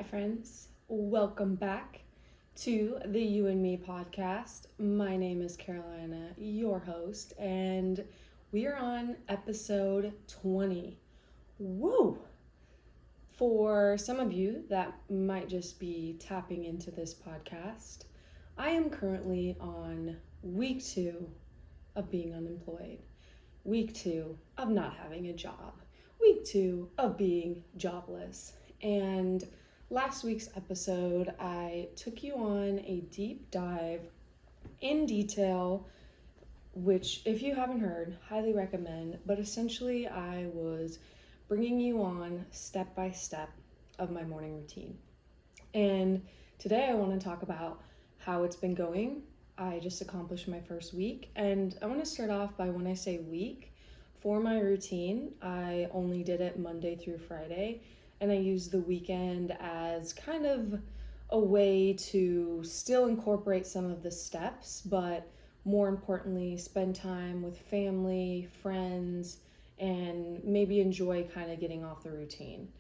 friends. Welcome back to the You and Me podcast. My name is Carolina, your host, and we are on episode 20. Woo! For some of you that might just be tapping into this podcast, I am currently on week 2 of being unemployed, week 2 of not having a job, week 2 of being jobless. And last week's episode, I took you on a deep dive in detail, which, if you haven't heard, highly recommend. But essentially, I was bringing you on step by step of my morning routine. And today, I want to talk about how it's been going. I just accomplished my first week, and I want to start off by when I say week, for my routine, I only did it Monday through Friday. And I use the weekend as kind of a way to still incorporate some of the steps, but more importantly, spend time with family, friends, and maybe enjoy kind of getting off the routine.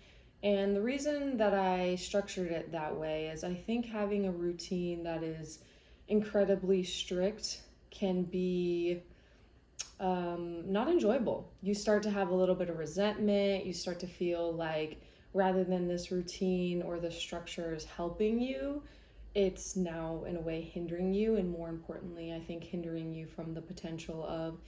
And the reason that I structured it that way is I think having a routine that is incredibly strict can be not enjoyable. You start to have a little bit of resentment. You start to feel like rather than this routine or the structure is helping you, it's now in a way hindering you, and more importantly, I think hindering you from the potential of,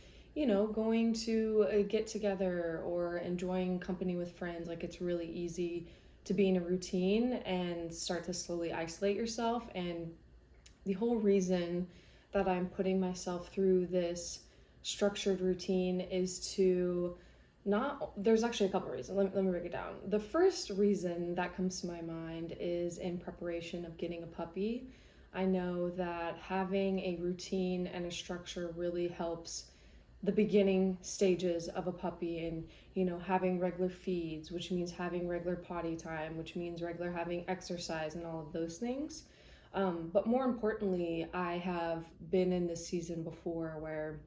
going to a get together or enjoying company with friends. Like, it's really easy to be in a routine and start to slowly isolate yourself. And the whole reason that I'm putting myself through this structured routine is to there's actually a couple reasons. Let me break it down. The first reason that comes to my mind is in preparation of getting a puppy. I know that having a routine and a structure really helps the beginning stages of a puppy, and having regular feeds, which means having regular potty time, which means regular having exercise and all of those things. But more importantly, I have been in this season before where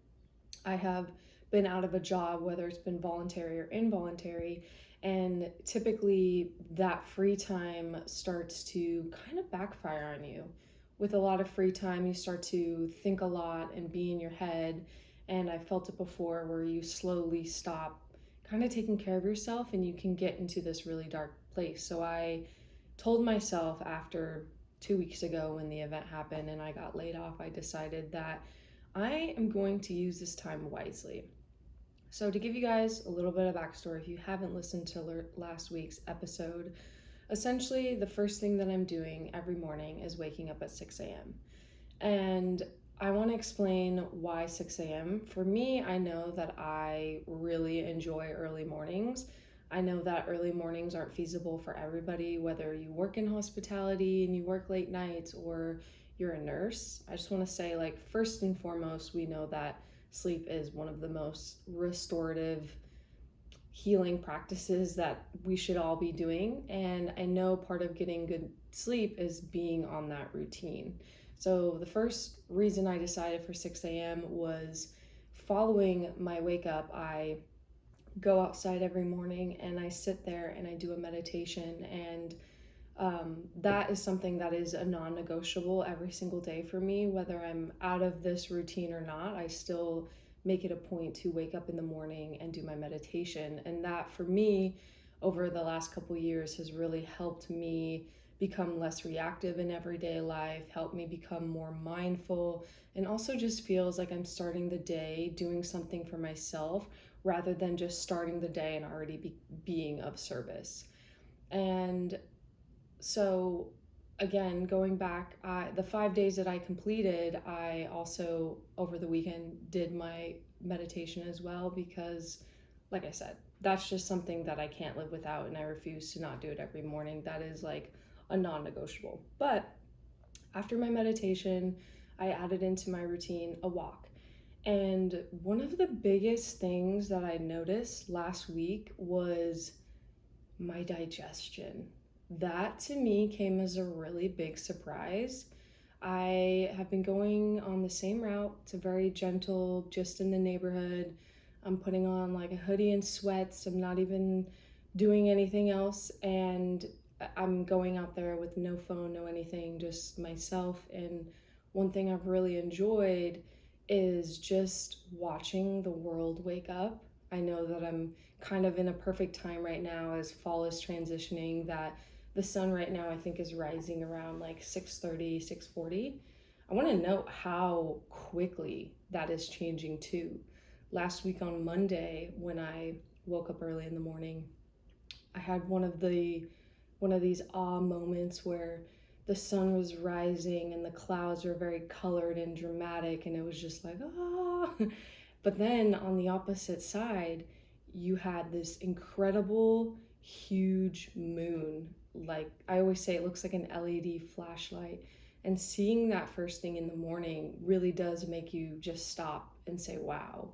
I have been out of a job, whether it's been voluntary or involuntary, and typically that free time starts to kind of backfire on you. With a lot of free time, you start to think a lot and be in your head, and I felt it before where you slowly stop kind of taking care of yourself and you can get into this really dark place. So I told myself after 2 weeks ago when the event happened and I got laid off, I decided that I am going to use this time wisely. So to give you guys a little bit of backstory, if you haven't listened to last week's episode, essentially the first thing that I'm doing every morning is waking up at 6 a.m. And I want to explain why 6 a.m. For me, I know that I really enjoy early mornings. I know that early mornings aren't feasible for everybody, whether you work in hospitality and you work late nights or you're a nurse. I just want to say, first and foremost, we know that sleep is one of the most restorative healing practices that we should all be doing. And I know part of getting good sleep is being on that routine. So the first reason I decided for 6 a.m. was following my wake up. I go outside every morning and I sit there and I do a meditation, and that is something that is a non-negotiable every single day for me. Whether I'm out of this routine or not, I still make it a point to wake up in the morning and do my meditation. And that, for me, over the last couple years has really helped me become less reactive in everyday life, helped me become more mindful, and also just feels like I'm starting the day doing something for myself rather than just starting the day and already being of service. And so again, going back, the 5 days that I completed, I also over the weekend did my meditation as well, because like I said, that's just something that I can't live without, and I refuse to not do it every morning. That is like a non-negotiable. But after my meditation, I added into my routine a walk. And one of the biggest things that I noticed last week was my digestion. That to me came as a really big surprise. I have been going on the same route. It's a very gentle, just in the neighborhood. I'm putting on like a hoodie and sweats. I'm not even doing anything else. And I'm going out there with no phone, no anything, just myself. And one thing I've really enjoyed is just watching the world wake up. I know that I'm kind of in a perfect time right now as fall is transitioning, that the sun right now I think is rising around like 6:30, 6:40. I want to note how quickly that is changing too. Last week on Monday, when I woke up early in the morning, I had one of these awe moments where the sun was rising and the clouds were very colored and dramatic, and it was just like, ah. But then on the opposite side, you had this incredible, huge moon. Like I always say, it looks like an LED flashlight. And seeing that first thing in the morning really does make you just stop and say, wow.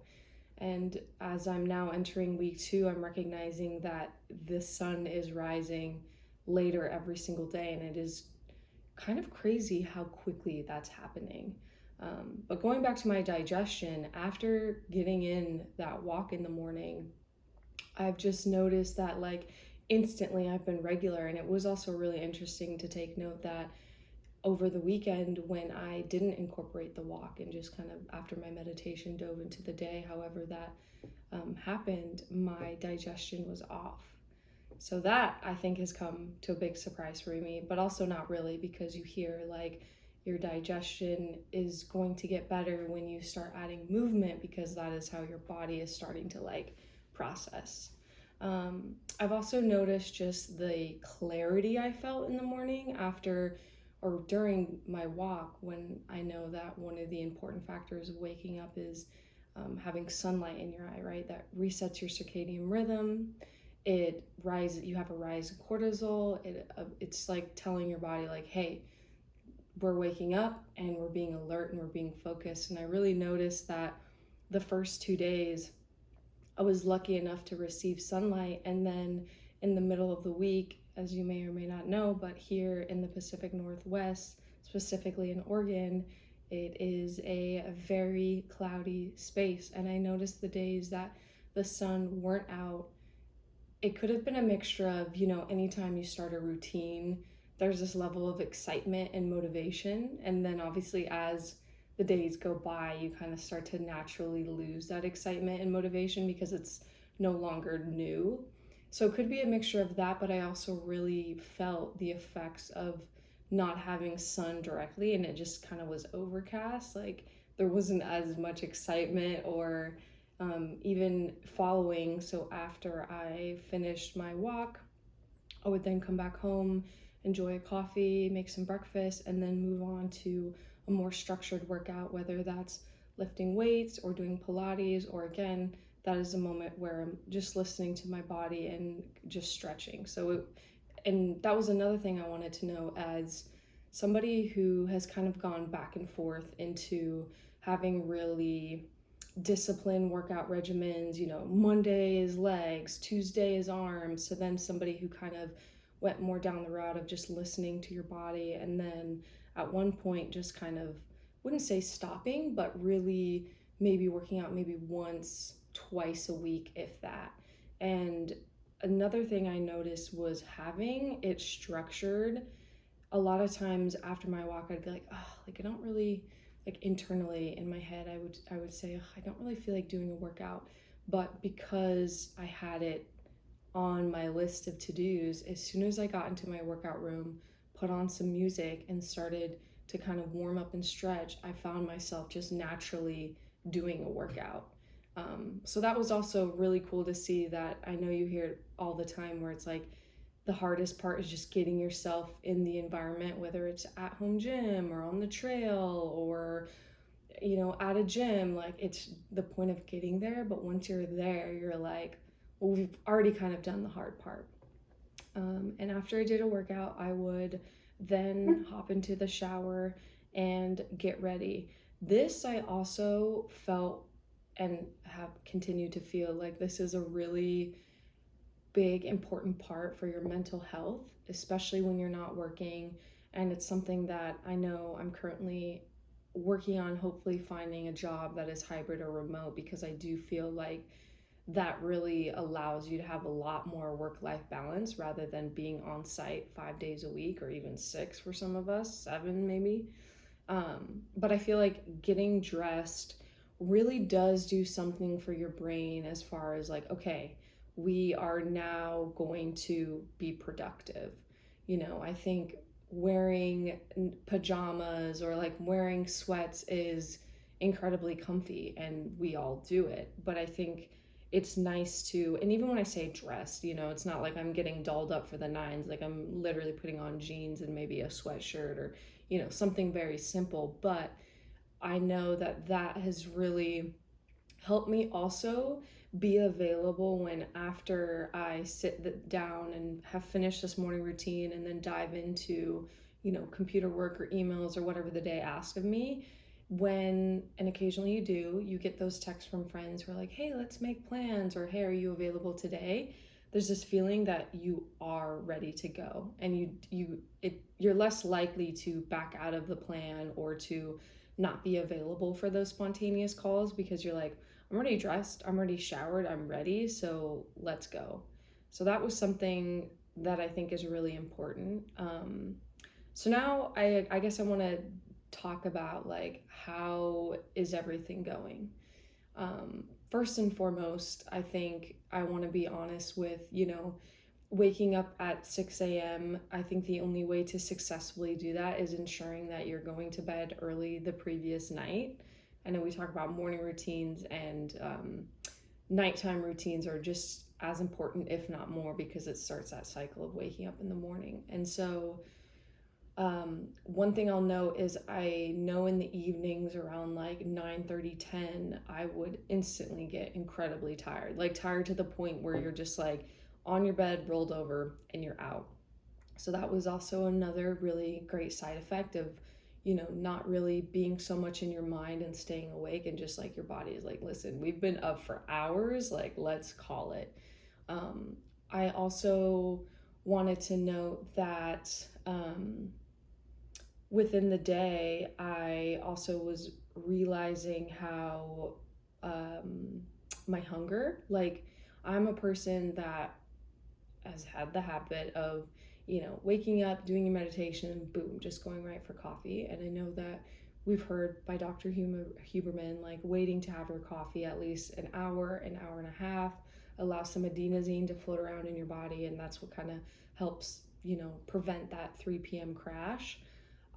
And as I'm now entering week 2, I'm recognizing that the sun is rising later every single day, and it is kind of crazy how quickly that's happening. But going back to my digestion, after getting in that walk in the morning, I've just noticed that like instantly I've been regular. And it was also really interesting to take note that over the weekend, when I didn't incorporate the walk and just kind of after my meditation dove into the day, however that happened, my digestion was off. So that I think has come to a big surprise for me, but also not really, because you hear like your digestion is going to get better when you start adding movement, because that is how your body is starting to like process. I've also noticed just the clarity I felt in the morning after or during my walk, when I know that one of the important factors of waking up is having sunlight in your eye, right? That resets your circadian rhythm. You have a rise in cortisol. It's like telling your body like, hey, we're waking up and we're being alert and we're being focused. And I really noticed that the first 2 days I was lucky enough to receive sunlight, and then in the middle of the week, as you may or may not know, but here in the Pacific Northwest, specifically in Oregon, it is a very cloudy space. And I noticed the days that the sun weren't out, it could have been a mixture of, anytime you start a routine, there's this level of excitement and motivation. And then obviously, as the days go by, you kind of start to naturally lose that excitement and motivation because it's no longer new. So it could be a mixture of that, but I also really felt the effects of not having sun directly, and it just kind of was overcast. Like there wasn't as much excitement or even following. So after I finished my walk, I would then come back home, enjoy a coffee, make some breakfast, and then move on to a more structured workout, whether that's lifting weights or doing Pilates, or again, that is a moment where I'm just listening to my body and just stretching. And that was another thing I wanted to know, as somebody who has kind of gone back and forth into having really disciplined workout regimens. Monday is legs, Tuesday is arms. So then somebody who kind of went more down the route of just listening to your body, and then at one point just kind of, wouldn't say stopping, but really maybe working out maybe once, twice a week, if that. And another thing I noticed was having it structured. A lot of times after my walk, I'd be like, oh, like I don't really, like internally in my head, I would say, oh, I don't really feel like doing a workout. But because I had it on my list of to-dos, as soon as I got into my workout room, put on some music and started to kind of warm up and stretch, I found myself just naturally doing a workout. So that was also really cool to see. That I know you hear it all the time where it's like the hardest part is just getting yourself in the environment, whether it's at home gym or on the trail or at a gym. Like it's the point of getting there, but once you're there, you're like, well, we've already kind of done the hard part. And after I did a workout, I would then hop into the shower and get ready. This I also felt and have continued to feel like this is a really big, important part for your mental health, especially when you're not working. And it's something that I know I'm currently working on, hopefully finding a job that is hybrid or remote, because I do feel like that really allows you to have a lot more work-life balance rather than being on site 5 days a week, or even 6 for some of us, 7 maybe. But I feel like getting dressed really does do something for your brain as far as like, okay, we are now going to be productive. I think wearing pajamas or like wearing sweats is incredibly comfy and we all do it. But I think it's nice to, and even when I say dressed, it's not like I'm getting dolled up for the nines. Like I'm literally putting on jeans and maybe a sweatshirt or, something very simple. But I know that has really helped me also be available when after I sit down and have finished this morning routine and then dive into, computer work or emails or whatever the day asks of me. When, and occasionally you get those texts from friends who are like, hey, let's make plans, or hey, are you available today? There's this feeling that you are ready to go, and you're less likely to back out of the plan or to not be available for those spontaneous calls, because you're like, I'm already dressed, I'm already showered, I'm ready, so let's go. So that was something that I think is really important. So now I guess I want to talk about like, how is everything going? First and foremost, I think I want to be honest with, waking up at 6 a.m. I think the only way to successfully do that is ensuring that you're going to bed early the previous night. I know we talk about morning routines, and nighttime routines are just as important, if not more, because it starts that cycle of waking up in the morning. And so one thing I'll note is I know in the evenings around like 9:30, 10, I would instantly get incredibly tired, like tired to the point where you're just like on your bed, rolled over, and you're out. So that was also another really great side effect of, not really being so much in your mind and staying awake, and just like your body is like, listen, we've been up for hours, like let's call it. I also wanted to note that within the day, I also was realizing how my hunger, like I'm a person that has had the habit of, waking up, doing your meditation, and boom, just going right for coffee. And I know that we've heard by Dr. Huberman, like waiting to have your coffee at least an hour and a half, allow some adenosine to float around in your body, and that's what kind of helps, prevent that 3 p.m. crash.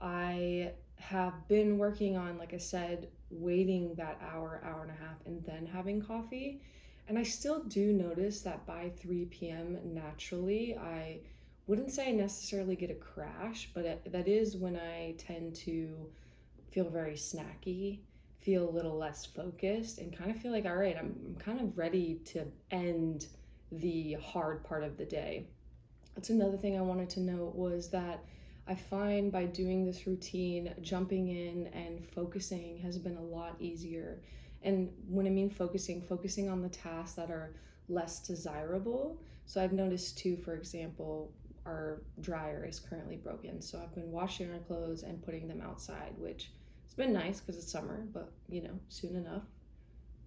I have been working on, like I said, waiting that hour and a half, and then having coffee. And I still do notice that by 3 p.m., naturally, I wouldn't say I necessarily get a crash, but that is when I tend to feel very snacky, feel a little less focused, and kind of feel like, all right, I'm kind of ready to end the hard part of the day. That's another thing I wanted to note, was that I find by doing this routine, jumping in and focusing has been a lot easier. And when I mean focusing on the tasks that are less desirable. So I've noticed too, for example, our dryer is currently broken. So I've been washing our clothes and putting them outside, which has been nice because it's summer, but soon enough,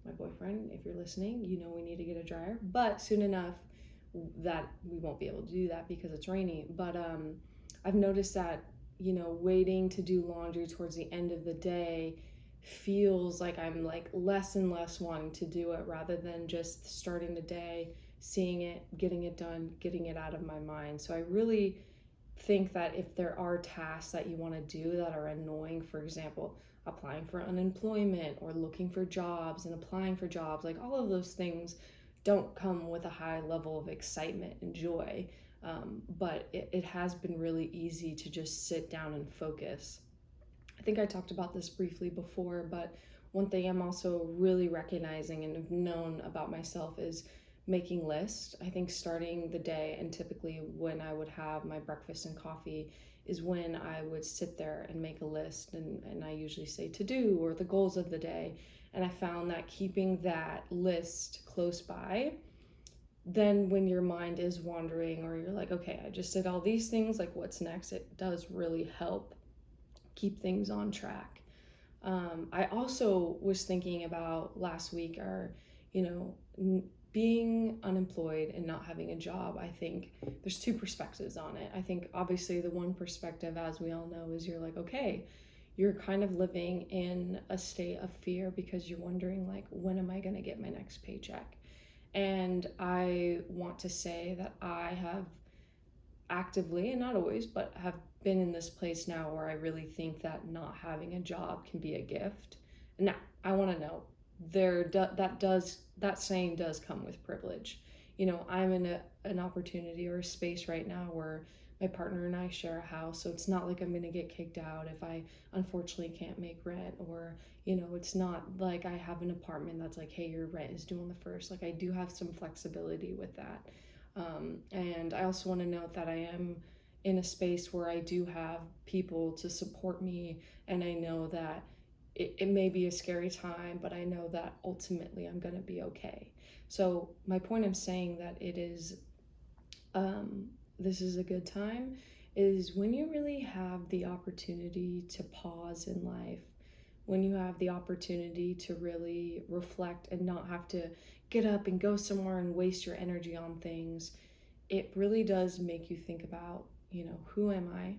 my boyfriend, if you're listening, we need to get a dryer, but soon enough that we won't be able to do that because it's rainy. But I've noticed that, waiting to do laundry towards the end of the day feels like I'm like less and less wanting to do it, rather than just starting the day, seeing it, getting it done, getting it out of my mind. So I really think that if there are tasks that you want to do that are annoying, for example, applying for unemployment or looking for jobs and applying for jobs, like all of those things don't come with a high level of excitement and joy. But it has been really easy to just sit down and focus. I think I talked about this briefly before, but one thing I'm also really recognizing and have known about myself is making lists. I think starting the day, and typically when I would have my breakfast and coffee, is when I would sit there and make a list, and I usually say to do or the goals of the day. And I found that keeping that list close by, then when your mind is wandering or you're like, okay, I just did all these things, like what's next, it does really help keep things on track. I also was thinking about last week, or being unemployed and not having a job, I think there's two perspectives on it. I think obviously the one perspective, as we all know, is you're like, okay, you're kind of living in a state of fear because you're wondering, like, when am I going to get my next paycheck? And I want to say that I have actively, and not always, but have been in this place now where I really think that not having a job can be a gift. Now, I want to know that saying does come with privilege. I'm in an opportunity or a space right now where my partner and I share a house, so it's not like I'm going to get kicked out if I unfortunately can't make rent, or it's not like I have an apartment that's like, hey, your rent is due on the first. Like, I do have some flexibility with that. And I also want to note that I am in a space where I do have people to support me, and I know that it may be a scary time, but I know that ultimately I'm going to be okay. So my point I'm saying that it is, this is a good time, is when you really have the opportunity to pause in life, when you have the opportunity to really reflect and not have to get up and go somewhere and waste your energy on things, it really does make you think about, who am I?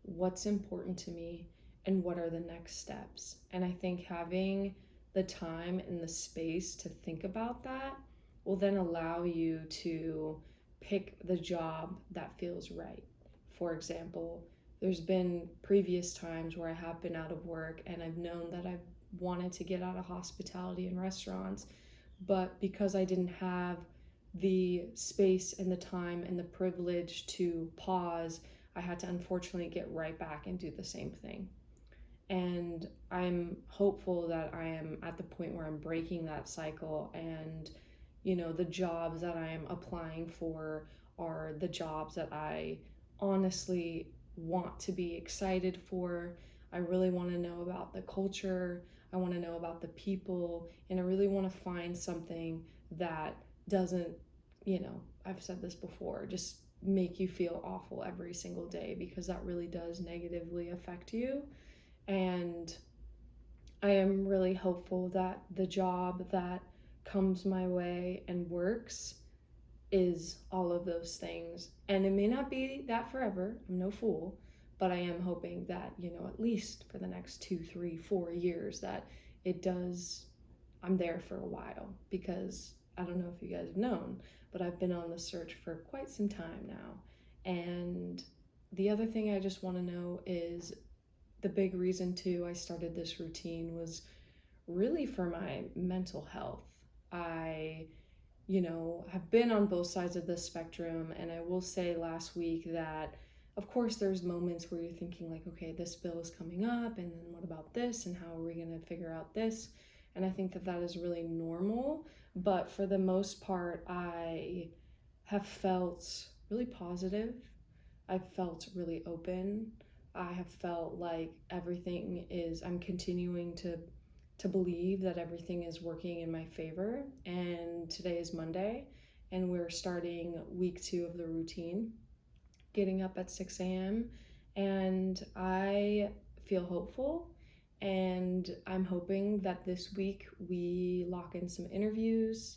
What's important to me? And what are the next steps? And I think having the time and the space to think about that will then allow you to pick the job that feels right. For example, there's been previous times where I have been out of work and I've known that I've wanted to get out of hospitality and restaurants, but because I didn't have the space and the time and the privilege to pause, I had to unfortunately get right back and do the same thing. And I'm hopeful that I am at the point where I'm breaking that cycle, and the jobs that I am applying for are the jobs that I honestly want to be excited for. I really want to know about the culture, I want to know about the people, and I really want to find something that doesn't, I've said this before, just make you feel awful every single day, because that really does negatively affect you. And I am really hopeful that the job that comes my way and works is all of those things. And it may not be that forever, I'm no fool, but I am hoping that, at least for the next 2, 3, 4 years, that it does, I'm there for a while. Because I don't know if you guys have known, but I've been on the search for quite some time now. And the other thing I just want to know is, the big reason too I started this routine was really for my mental health. I, have been on both sides of the spectrum, and I will say last week that of course there's moments where you're thinking like, okay, this bill is coming up, and then what about this, and how are we going to figure out this? And I think that that is really normal, but for the most part I have felt really positive. I've felt really open. I have felt like I'm continuing to believe that everything is working in my favor. And today is Monday, and we're starting week 2 of the routine, getting up at 6 a.m. And I feel hopeful, and I'm hoping that this week we lock in some interviews,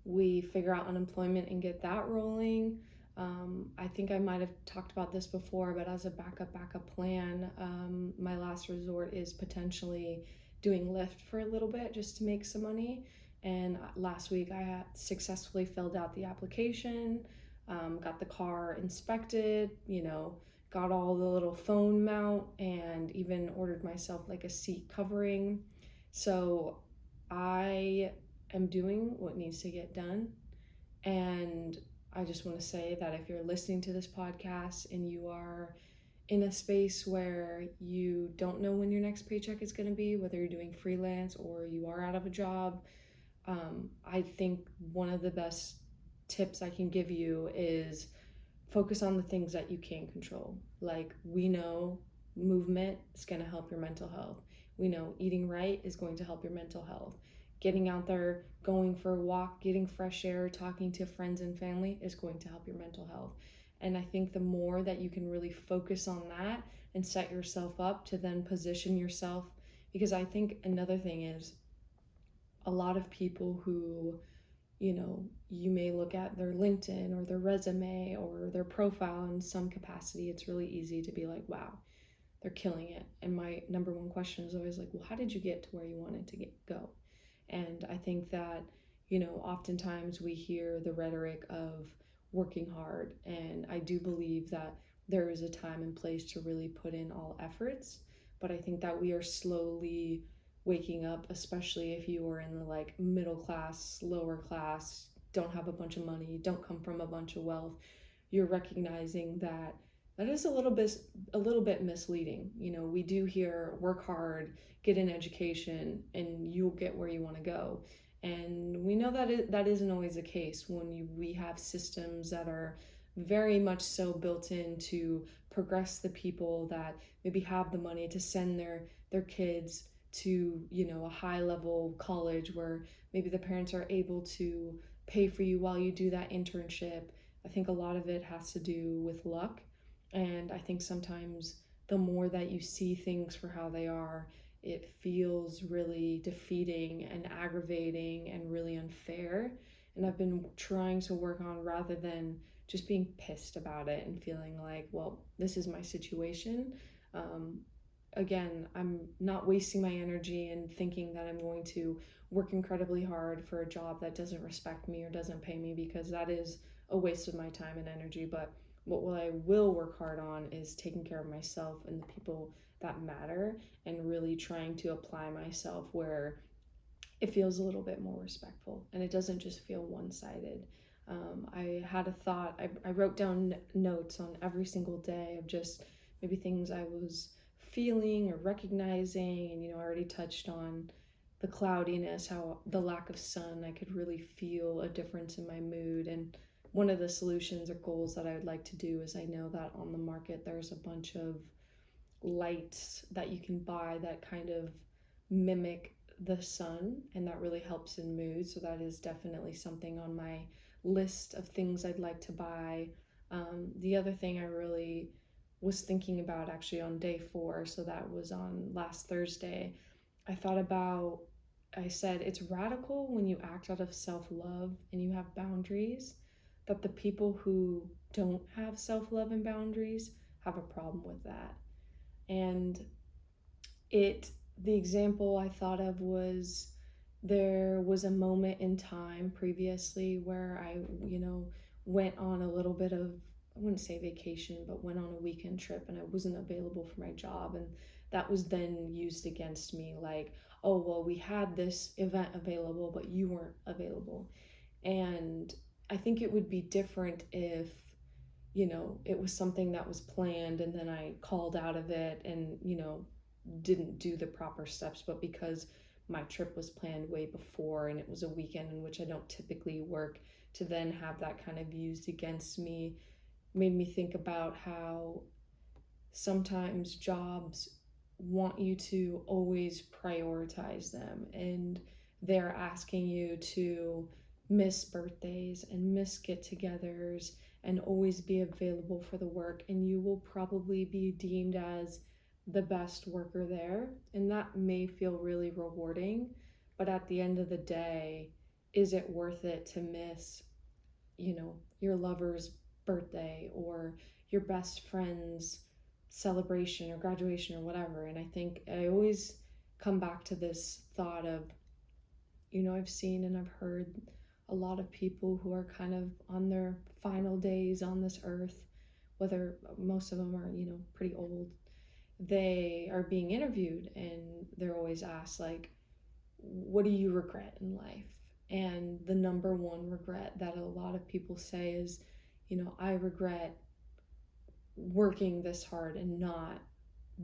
we figure out unemployment and get that rolling. I think I might have talked about this before, but as a backup plan, my last resort is potentially doing Lyft for a little bit just to make some money. And last week I had successfully filled out the application, got the car inspected, got all the little phone mount, and even ordered myself like a seat covering. So I am doing what needs to get done. And I just want to say that if you're listening to this podcast and you are in a space where you don't know when your next paycheck is going to be, whether you're doing freelance or you are out of a job, I think one of the best tips I can give you is focus on the things that you can control. Like, we know movement is going to help your mental health. We know eating right is going to help your mental health. Getting out there, going for a walk, getting fresh air, talking to friends and family is going to help your mental health. And I think the more that you can really focus on that and set yourself up to then position yourself, because I think another thing is a lot of people who, you may look at their LinkedIn or their resume or their profile in some capacity. It's really easy to be like, wow, they're killing it. And my number one question is always like, well, how did you get to where you wanted to go? And I think that, oftentimes we hear the rhetoric of working hard. And I do believe that there is a time and place to really put in all efforts. But I think that we are slowly waking up, especially if you are in the like middle class, lower class, don't have a bunch of money, don't come from a bunch of wealth. You're recognizing that is a little bit misleading. We do hear work hard, get an education, and you'll get where you want to go. And we know that isn't always the case when we have systems that are very much so built in to progress the people that maybe have the money to send their kids to a high level college where maybe the parents are able to pay for you while you do that internship. I think a lot of it has to do with luck, and I think sometimes the more that you see things for how they are, it feels really defeating and aggravating and really unfair. And I've been trying to work on, rather than just being pissed about it and feeling like, well, this is my situation. Um, Again, I'm not wasting my energy and thinking that I'm going to work incredibly hard for a job that doesn't respect me or doesn't pay me, because that is a waste of my time and energy. But what I will work hard on is taking care of myself and the people that matter, and really trying to apply myself where it feels a little bit more respectful and it doesn't just feel one-sided. I had a thought. I wrote down notes on every single day of just maybe things I was feeling or recognizing. And I already touched on the cloudiness, how the lack of sun, I could really feel a difference in my mood. And one of the solutions or goals that I would like to do is, I know that on the market there's a bunch of lights that you can buy that kind of mimic the sun, and that really helps in mood. So that is definitely something on my list of things I'd like to buy. The other thing I really was thinking about, actually, on day 4, so that was on last Thursday, I thought about, I said, it's radical when you act out of self-love and you have boundaries, that the people who don't have self-love and boundaries have a problem with that. And the example I thought of was, there was a moment in time previously where I, went on a little bit of, I wouldn't say vacation, but went on a weekend trip, and I wasn't available for my job. And that was then used against me, like, oh, well, we had this event available, but you weren't available. And I think it would be different if, it was something that was planned and then I called out of it and, didn't do the proper steps. But because my trip was planned way before and it was a weekend in which I don't typically work, to then have that kind of used against me made me think about how sometimes jobs want you to always prioritize them, and they're asking you to miss birthdays and miss get-togethers and always be available for the work, and you will probably be deemed as the best worker there, and that may feel really rewarding. But at the end of the day, is it worth it to miss, your lover's birthday or your best friend's celebration or graduation or whatever? And I think I always come back to this thought of, I've seen and I've heard a lot of people who are kind of on their final days on this earth, whether most of them are, pretty old, they are being interviewed and they're always asked, like, what do you regret in life? And the number one regret that a lot of people say is, I regret working this hard and not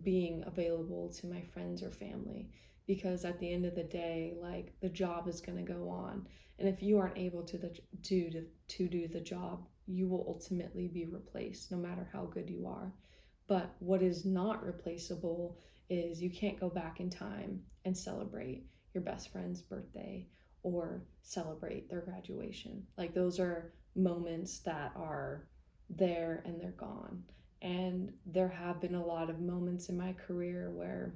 being available to my friends or family, because at the end of the day, like, the job is going to go on, and if you aren't able to do the job, you will ultimately be replaced no matter how good you are. But what is not replaceable is, you can't go back in time and celebrate your best friend's birthday or celebrate their graduation. Like, those are moments that are there and they're gone. And there have been a lot of moments in my career where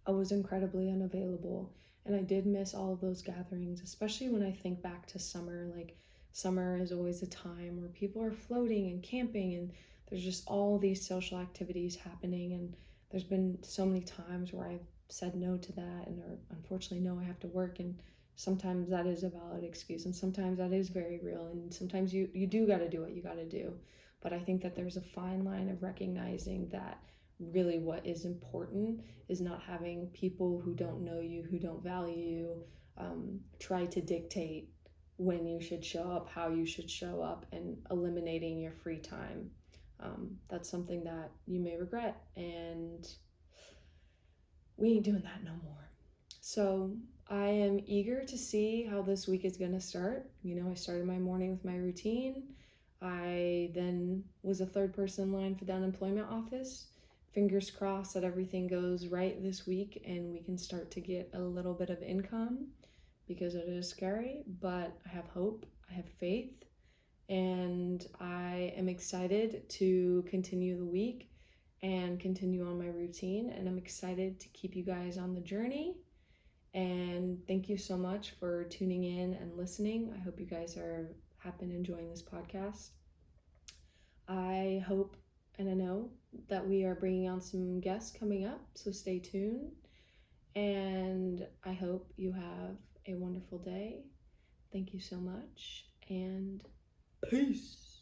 I was incredibly unavailable And I did miss all of those gatherings, especially when I think back to summer. Like, summer is always a time where people are floating and camping, and there's just all these social activities happening. And there's been so many times where I've said no to that, and or unfortunately, no, I have to work. And sometimes that is a valid excuse, and sometimes that is very real. And sometimes you do got to do what you got to do. But I think that there's a fine line of recognizing that really what is important is not having people who don't know you, who don't value you, try to dictate when you should show up, how you should show up, and eliminating your free time. That's something that you may regret, and we ain't doing that no more. So I am eager to see how this week is going to start. I started my morning with my routine. I then was a third person in line for the unemployment office. Fingers crossed that everything goes right this week and we can start to get a little bit of income, because it is scary, but I have hope, I have faith, and I am excited to continue the week and continue on my routine, and I'm excited to keep you guys on the journey. And thank you so much for tuning in and listening. I hope you guys have been enjoying this podcast. I hope and I know that we are bringing on some guests coming up, so stay tuned. And I hope you have a wonderful day. Thank you so much, and peace.